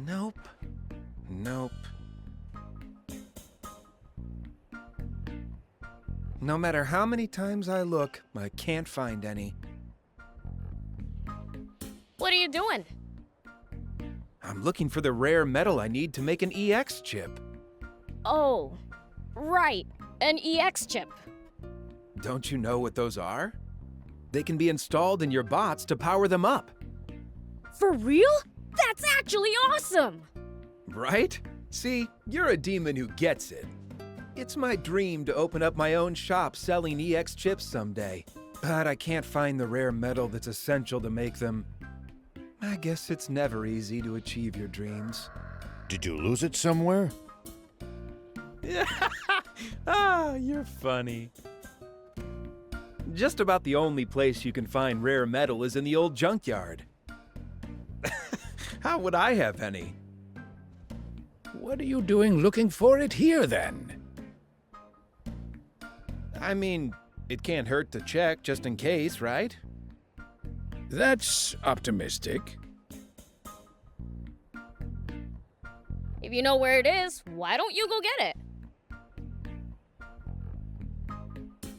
Nope. Nope. No matter how many times I look, I can't find any. What are you doing? I'm looking for the rare metal I need to make an EX chip. Oh, right. An EX chip. Don't you know what those are? They can be installed in your bots to power them up. For real? That's actually awesome! Right? See, you're a demon who gets it. It's my dream to open up my own shop selling EX chips someday. But I can't find the rare metal that's essential to make them. I guess it's never easy to achieve your dreams. Did you lose it somewhere? Ah, you're funny. Just about the only place you can find rare metal is in the old junkyard. How would I have any? What are you doing looking for it here, then? I mean, it can't hurt to check just in case, right? That's optimistic. If you know where it is, why don't you go get it?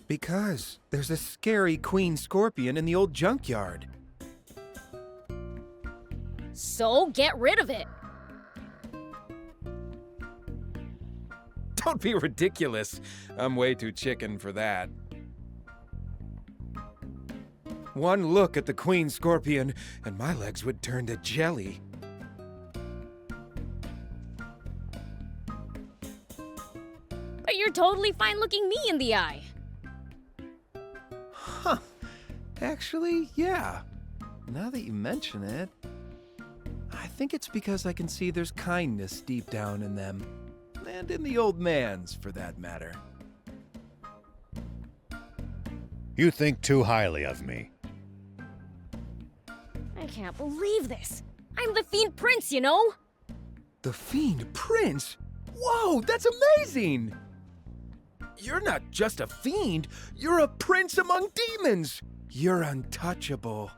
Because there's a scary queen scorpion in the old junkyard. So get rid of it. Don't be ridiculous. I'm way too chicken for that. One look at the queen scorpion, and my legs would turn to jelly. But you're totally fine looking me in the eye. Huh. Actually, yeah. Now that you mention it, I think it's because I can see there's kindness deep down in them. And in the old man's, for that matter. You think too highly of me. I can't believe this. I'm the Fiend Prince, you know? The Fiend Prince? Whoa, that's amazing! You're not just a fiend, you're a prince among demons! You're untouchable.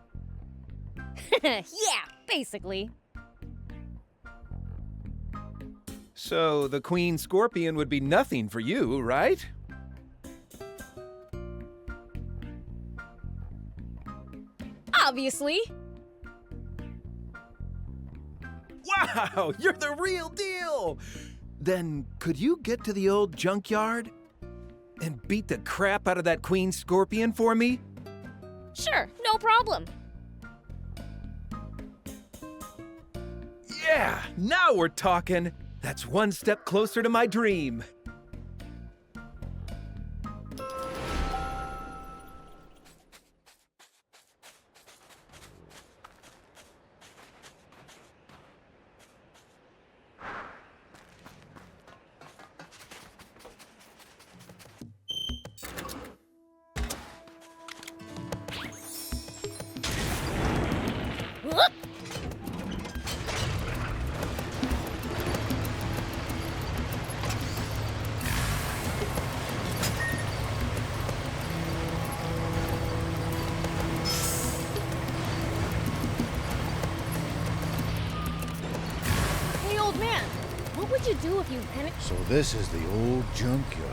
Yeah, basically. So the Queen Scorpion would be nothing for you, right? Obviously. Wow, you're the real deal! Then could you get to the old junkyard and beat the crap out of that Queen Scorpion for me? Sure, no problem. Yeah, now we're talking! That's one step closer to my dream. Whoop! Hey, old man, what would you do if you hadn't... So this is the old junkyard.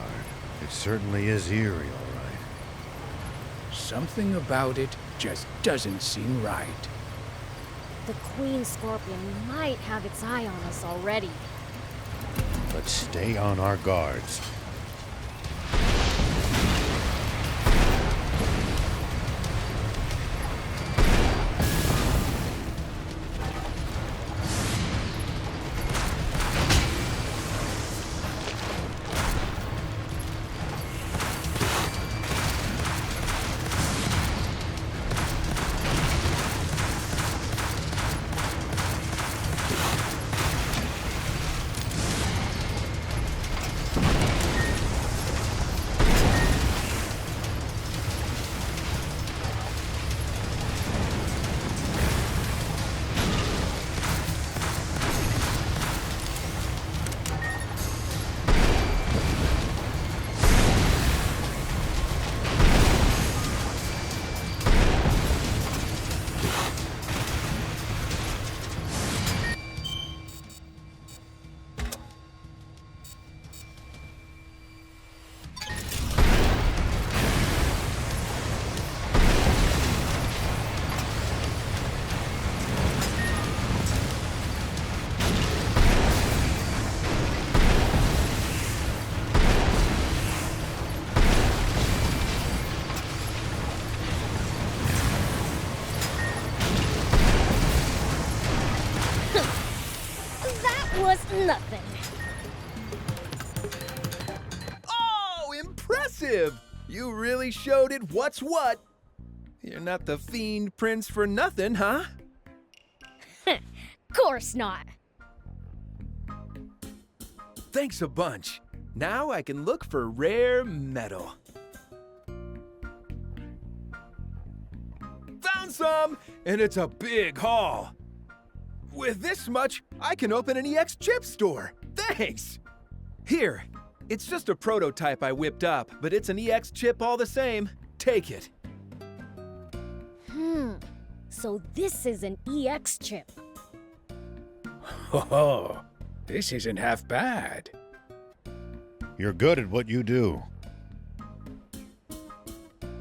It certainly is eerie, all right. Something about it just doesn't seem right. The Queen Scorpion might have its eye on us already. Let's stay on our guards. nothing. Oh, impressive! You really showed it what's what. You're not the Fiend Prince for nothing, huh? Course not. Thanks a bunch. Now I can look for rare metal. Found some! And it's a big haul. With this much, I can open an EX chip store. Thanks! Here, it's just a prototype I whipped up, but it's an EX chip all the same. Take it. So this is an EX chip. Oh, this isn't half bad. You're good at what you do.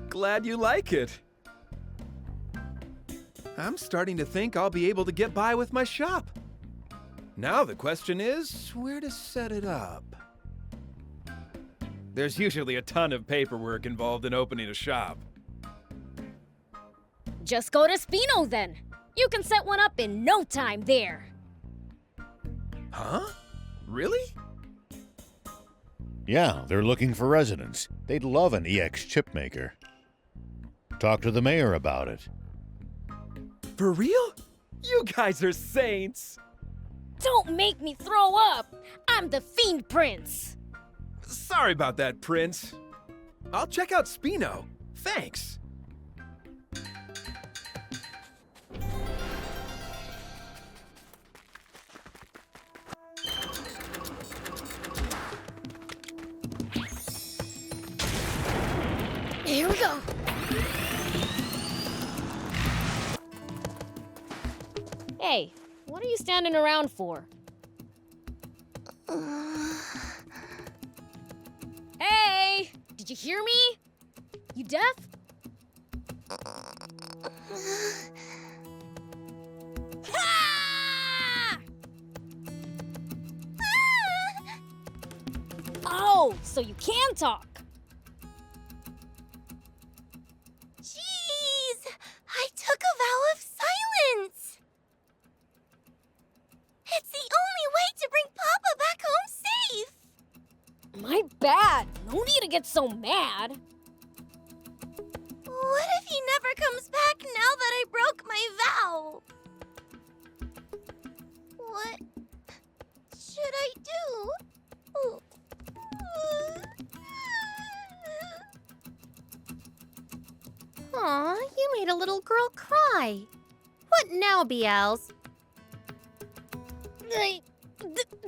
Glad you like it. I'm starting to think I'll be able to get by with my shop. Now the question is, where to set it up? There's usually a ton of paperwork involved in opening a shop. Just go to Spino then. You can set one up in no time there. Huh? Really? Yeah, they're looking for residents. They'd love an EX chip maker. Talk to the mayor about it. For real? You guys are saints! Don't make me throw up! I'm the Fiend Prince! Sorry about that, Prince. I'll check out Spino. Thanks. Here we go! Hey, what are you standing around for? Hey! Did you hear me? You deaf? Ah! Oh, so you can talk. Jeez! I took a vow of silence! It's the only way to bring Papa back home safe! My bad. No need to get so mad. What if he never comes back now that I broke my vow? What should I do? Aw, you made a little girl cry. What now, Biels?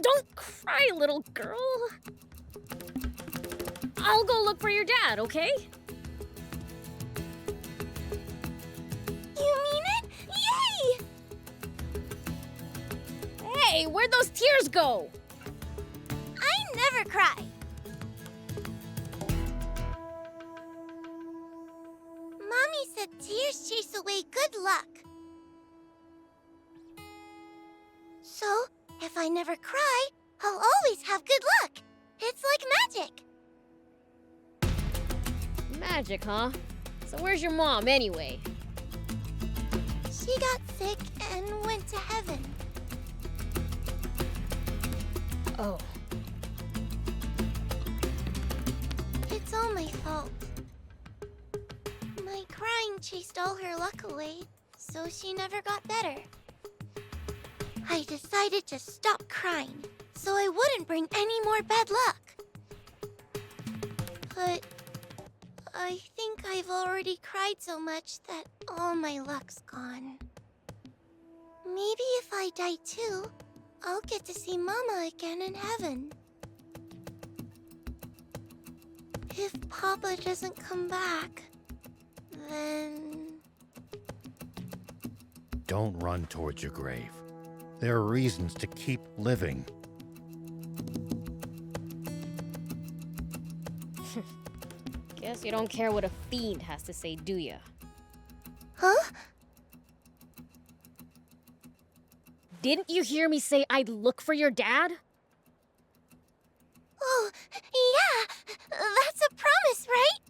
Don't cry, little girl. I'll go look for your dad, okay? You mean it? Yay! Hey, where'd those tears go? I never cry. Mommy said tears chase away good luck. So, if I never cry, I'll always have good luck. It's like magic. Magic, huh? So where's your mom, anyway? She got sick and went to heaven. Oh. It's all my fault. My crying chased all her luck away, so she never got better. I decided to stop crying, so I wouldn't bring any more bad luck. But I think I've already cried so much that all my luck's gone. Maybe if I die too, I'll get to see Mama again in heaven. If Papa doesn't come back, then... Don't run towards your grave. There are reasons to keep living. Guess you don't care what a fiend has to say, do ya? Huh? Didn't you hear me say I'd look for your dad? Oh, yeah! That's a promise, right?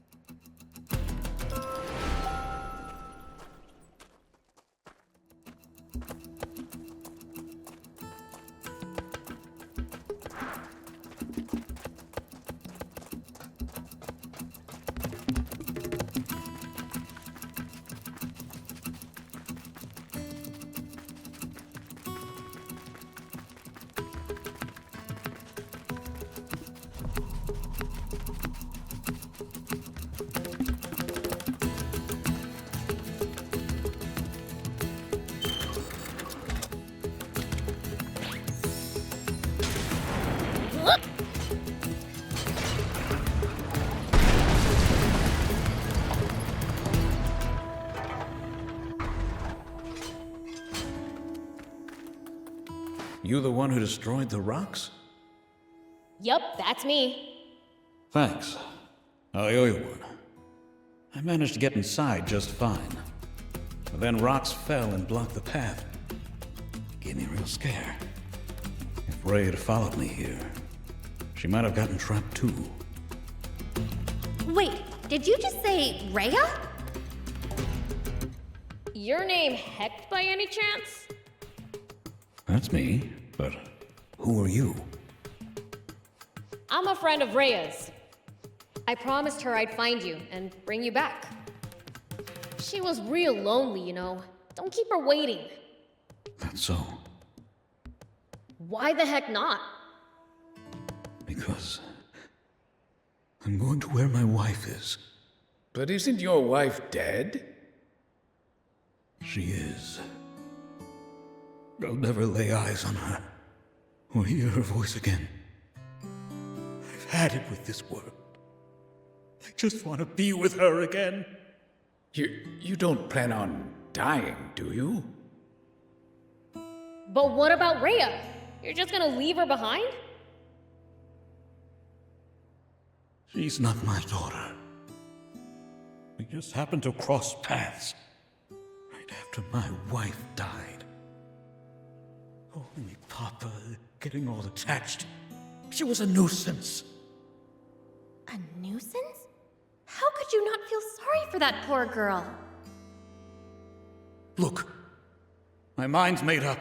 You the one who destroyed the rocks? Yup, that's me. Thanks. I owe you one. I managed to get inside just fine. But then rocks fell and blocked the path. Gave me a real scare. If Ray had followed me here, she might have gotten trapped too. Wait, did you just say Rhea? Your name Hecht by any chance? That's me, but who are you? I'm a friend of Rhea's. I promised her I'd find you and bring you back. She was real lonely, you know. Don't keep her waiting. That's so. Why the heck not? Because I'm going to where my wife is. But isn't your wife dead? She is. I'll never lay eyes on her or hear her voice again. I've had it with this world. I just want to be with her again. You don't plan on dying, do you? But what about Rhea? You're just gonna leave her behind? She's not my daughter. We just happened to cross paths right after my wife died. Only Papa getting all attached. She was a nuisance. A nuisance? How could you not feel sorry for that poor girl? Look, my mind's made up.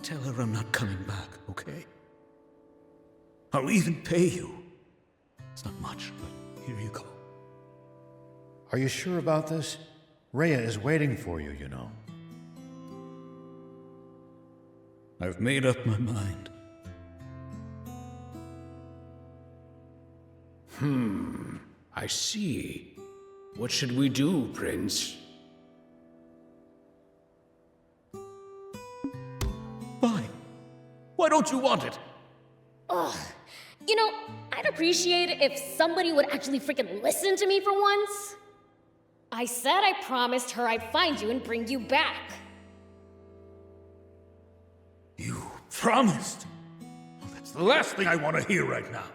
Tell her I'm not coming back, okay? I'll even pay you. It's not much, but here you go. Are you sure about this? Rhea is waiting for you, you know. I've made up my mind. I see. What should we do, Prince? Fine. Why don't you want it? Ugh. You know, I'd appreciate it if somebody would actually freaking listen to me for once. I said I promised her I'd find you and bring you back. You promised? Well, that's the last thing I want to hear right now.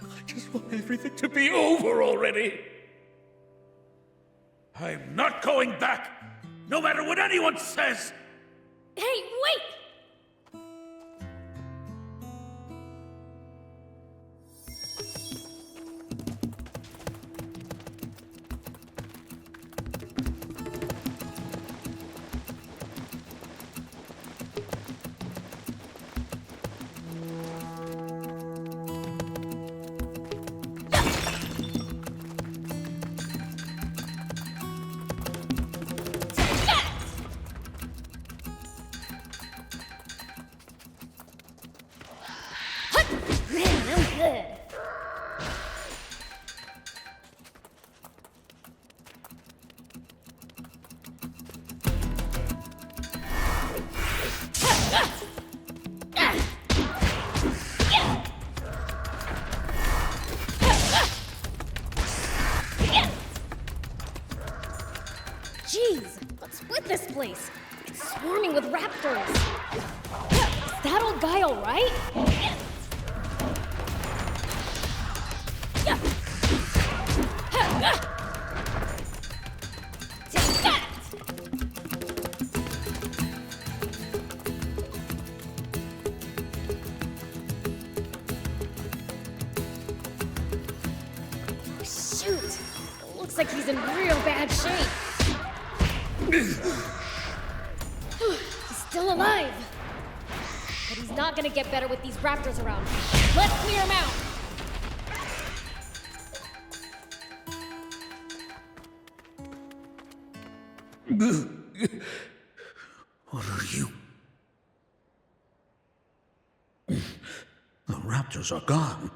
I just want everything to be over already. I'm not going back, no matter what anyone says. Hey, wait! Man, I'm good. Jeez, what's with this place? It's swarming with raptors. Is that old guy all right? Take that! Shoot! It looks like he's in real bad shape. He's still alive. But he's not gonna get better with these raptors around. Let's clear him out! What are you? The raptors are gone.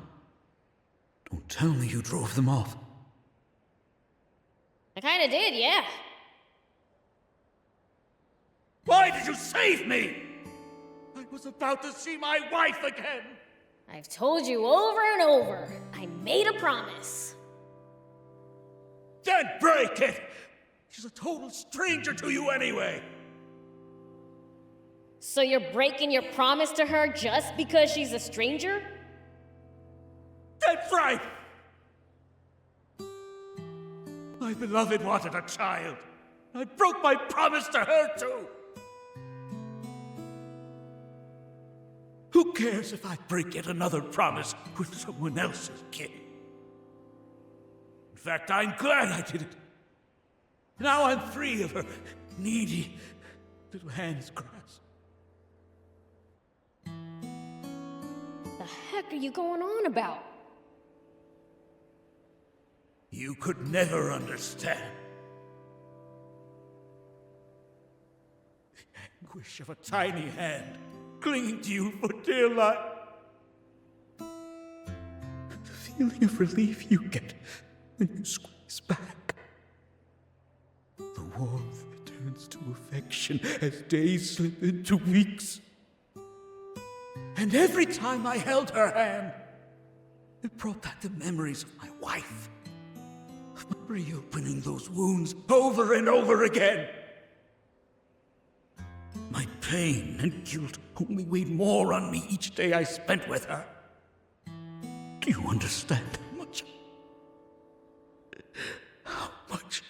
Don't tell me you drove them off. I kinda did, yeah. Why did you save me? I was about to see my wife again. I've told you over and over. I made a promise. Then break it! She's a total stranger to you anyway. So you're breaking your promise to her just because she's a stranger? That's right! My beloved wanted a child. I broke my promise to her, too. Who cares if I break yet another promise with someone else's kid? In fact, I'm glad I did it. Now I'm free of her needy little hand's grasp. The heck are you going on about? You could never understand. The anguish of a tiny hand clinging to you for dear life. The feeling of relief you get when you squeeze back. The warmth that turns to affection as days slip into weeks. And every time I held her hand, it brought back the memories of my wife. Of reopening those wounds over and over again. My pain and guilt only weighed more on me each day I spent with her. Do you understand how much?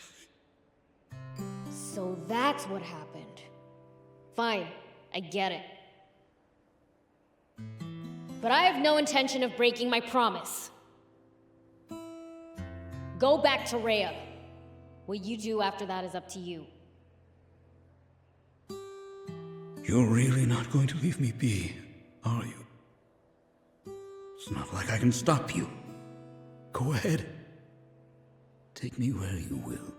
So that's what happened. Fine, I get it. But I have no intention of breaking my promise. Go back to Rhea. What you do after that is up to you. You're really not going to leave me be, are you? It's not like I can stop you. Go ahead. Take me where you will.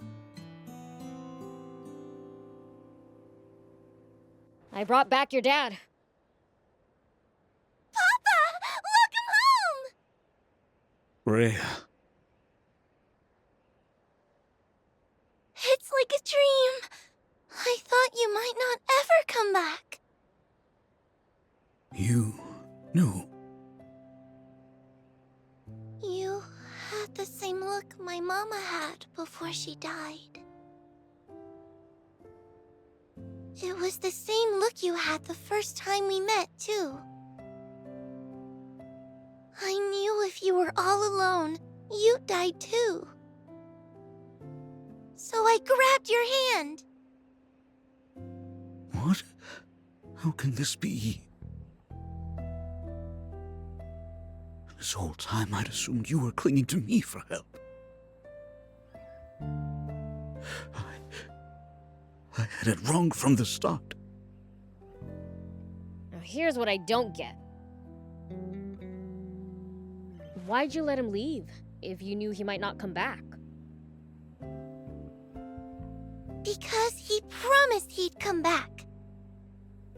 I brought back your dad. Papa! Welcome home! Rhea. It's like a dream. I thought you might not ever come back. You knew. You had the same look my mama had before she died. It was the same look you had the first time we met, too. I knew if you were all alone, you died too. So I grabbed your hand. What? How can this be? This whole time I'd assumed you were clinging to me for help. I had it wrong from the start. Now here's what I don't get. Why'd you let him leave if you knew he might not come back? Because he promised he'd come back.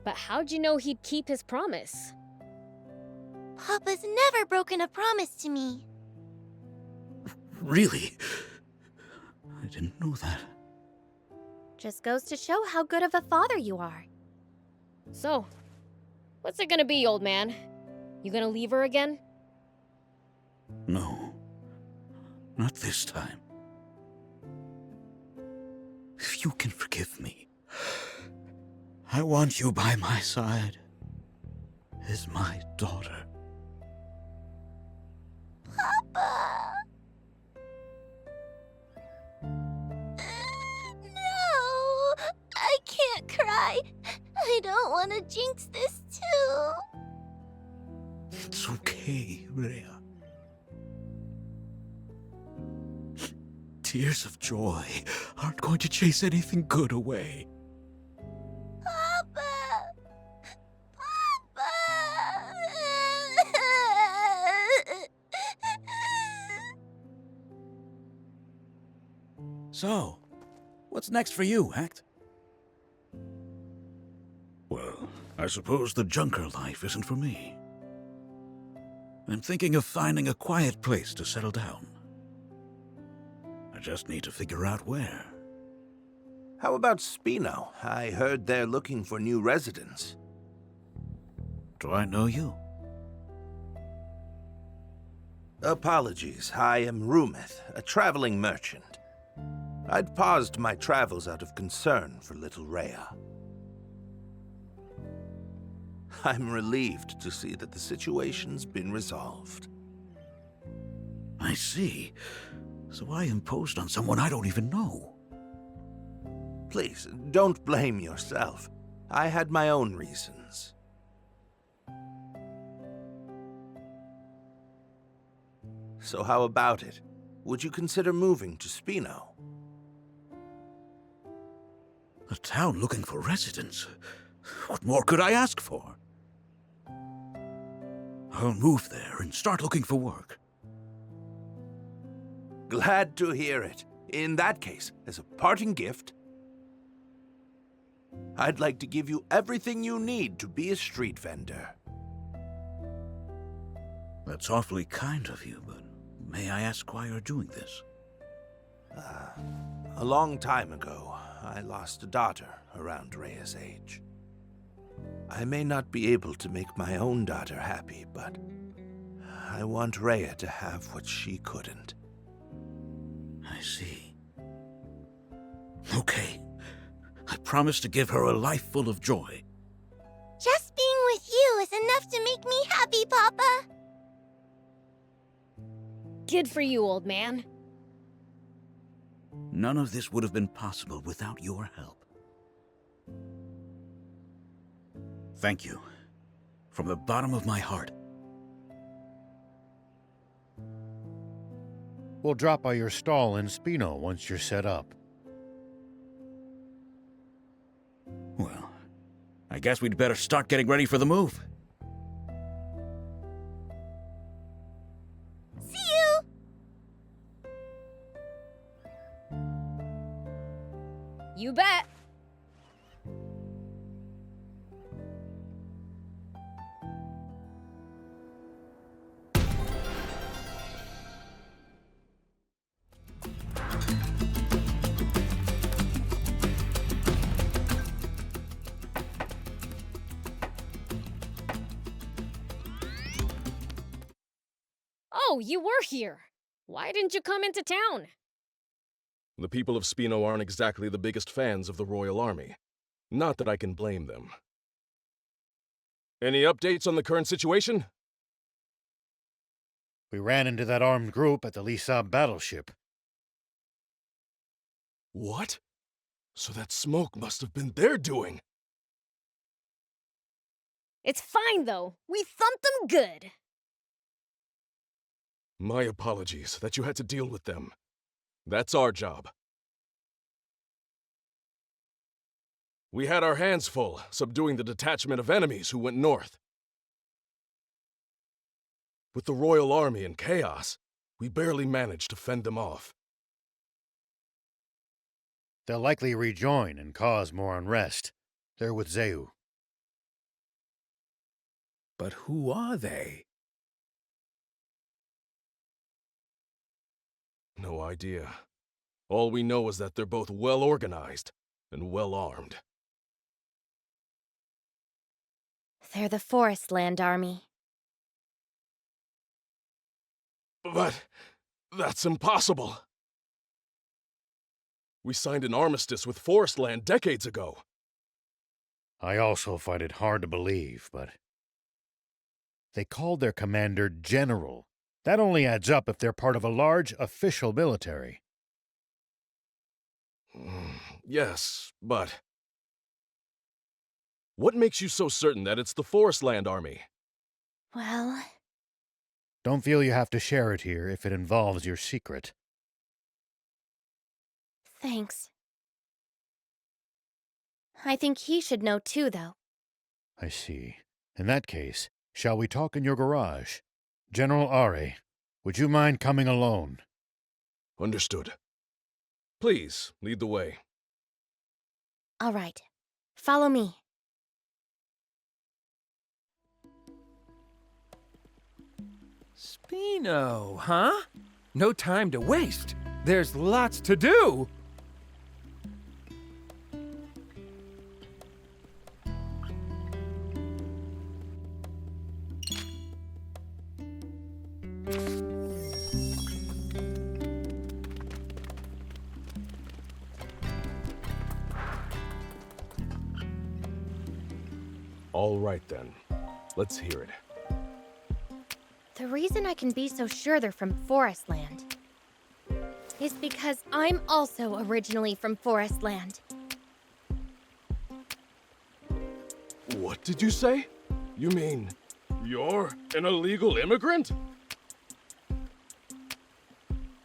But how'd you know he'd keep his promise? Papa's never broken a promise to me. Really? I didn't know that. Just goes to show how good of a father you are. So, what's it gonna be, old man? You gonna leave her again? No. Not this time. If you can forgive me, I want you by my side as my daughter. Papa! No! I can't cry. I don't want to jinx this too. It's okay, Rhea. Tears of joy aren't going to chase anything good away. Papa! Papa! So, what's next for you, Act? Well, I suppose the junker life isn't for me. I'm thinking of finding a quiet place to settle down. I just need to figure out where. How about Spino? I heard they're looking for new residents. Do I know you? Apologies, I am Rumith, a traveling merchant. I'd paused my travels out of concern for little Rhea. I'm relieved to see that the situation's been resolved. I see. So I imposed on someone I don't even know. Please, don't blame yourself. I had my own reasons. So how about it? Would you consider moving to Spino? A town looking for residents? What more could I ask for? I'll move there and start looking for work. Glad to hear it. In that case, as a parting gift, I'd like to give you everything you need to be a street vendor. That's awfully kind of you, but may I ask why you're doing this? A long time ago, I lost a daughter around Rhea's age. I may not be able to make my own daughter happy, but I want Rhea to have what she couldn't. I see. Okay. I promise to give her a life full of joy. Just being with you is enough to make me happy, Papa. Good for you, old man. None of this would have been possible without your help. Thank you. From the bottom of my heart. We'll drop by your stall in Spino once you're set up. Well, I guess we'd better start getting ready for the move. See you! You bet. Oh, you were here. Why didn't you come into town? The people of Spino aren't exactly the biggest fans of the Royal Army. Not that I can blame them. Any updates on the current situation? We ran into that armed group at the Lisab battleship. What? So that smoke must have been their doing. It's fine, though. We thumped them good. My apologies that you had to deal with them. That's our job. We had our hands full, subduing the detachment of enemies who went north. With the Royal Army in chaos, we barely managed to fend them off. They'll likely rejoin and cause more unrest. They're with Zeu. But who are they? No idea. All we know is that they're both well organized and well armed. They're the Forest Land Army. But that's impossible. We signed an armistice with Forestland decades ago. I also find it hard to believe, but they called their commander General. That only adds up if they're part of a large official military. Yes, but what makes you so certain that it's the Forestland Army? Well, Don't feel you have to share it here if it involves your secret. thanks. I think he should know too, though. I see. In that case, shall we talk in your garage? General Are, would you mind coming alone? Understood. Please, lead the way. All right. Follow me. Spino, huh? No time to waste. There's lots to do. All right then. Let's hear it. The reason I can be so sure they're from Forestland is because I'm also originally from Forestland. What did you say? You mean you're an illegal immigrant?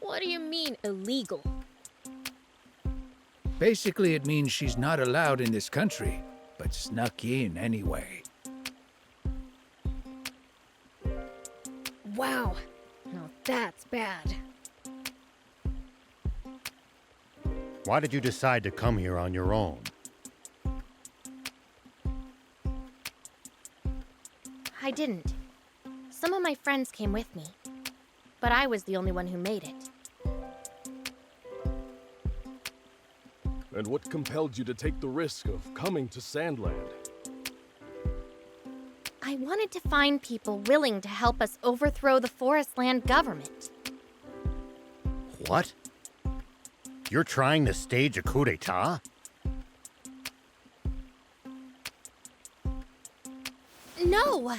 What do you mean, illegal? Basically, it means she's not allowed in this country, but snuck in anyway. Wow. Now that's bad. Why did you decide to come here on your own? I didn't. Some of my friends came with me, but I was the only one who made it. And what compelled you to take the risk of coming to Sandland? I wanted to find people willing to help us overthrow the Forestland government. What? You're trying to stage a coup d'etat? No!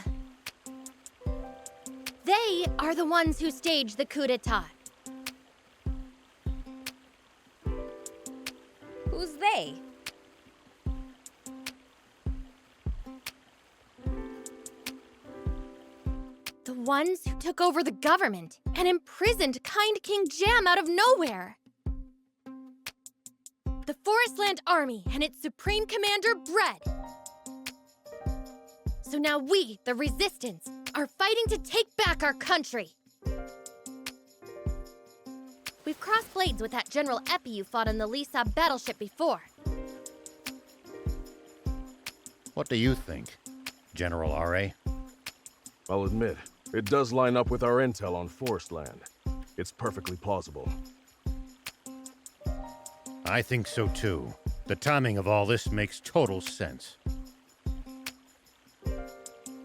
They are the ones who staged the coup d'etat. Who's they? The ones who took over the government and imprisoned Kind King Jam out of nowhere. The Forestland Army and its Supreme Commander, Bread. So now we, the Resistance, are fighting to take back our country. We've crossed blades with that General Epi you fought on the Lisa battleship before. What do you think, General R.A.? I'll admit, it does line up with our intel on Forestland. It's perfectly plausible. I think so too. The timing of all this makes total sense.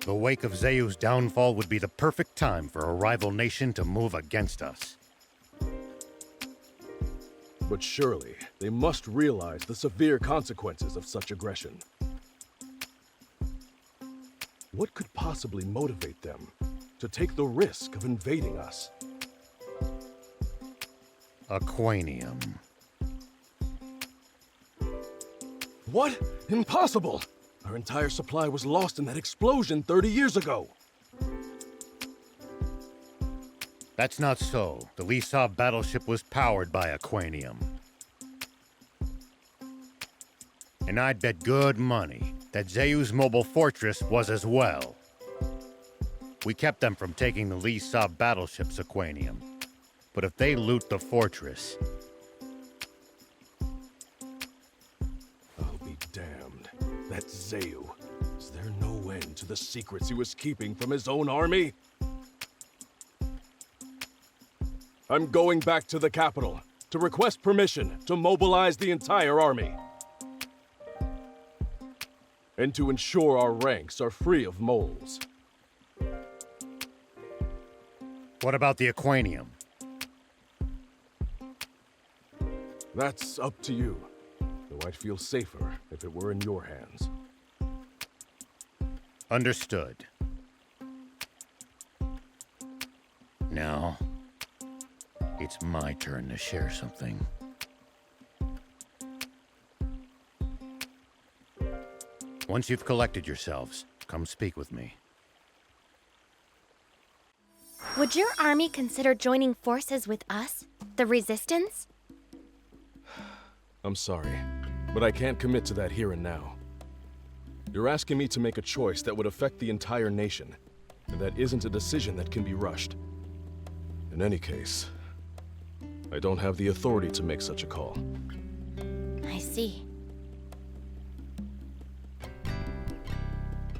The wake of Zayu's downfall would be the perfect time for a rival nation to move against us. But surely, they must realize the severe consequences of such aggression. What could possibly motivate them to take the risk of invading us? Aquanium. What? Impossible! Our entire supply was lost in that explosion 30 years ago. That's not so. The Lisa battleship was powered by Aquanium. And I'd bet good money that Zayu's mobile fortress was as well. We kept them from taking the Lisa battleship's Aquanium. But if they loot the fortress... I'll be damned. That Zayu. Is there no end to the secrets he was keeping from his own army? I'm going back to the capital to request permission to mobilize the entire army. And to ensure our ranks are free of moles. What about the Aquanium? That's up to you. Though I'd feel safer if it were in your hands. Understood. Now, it's my turn to share something. Once you've collected yourselves, come speak with me. Would your army consider joining forces with us, the Resistance? I'm sorry, but I can't commit to that here and now. You're asking me to make a choice that would affect the entire nation, and that isn't a decision that can be rushed. In any case, I don't have the authority to make such a call. I see.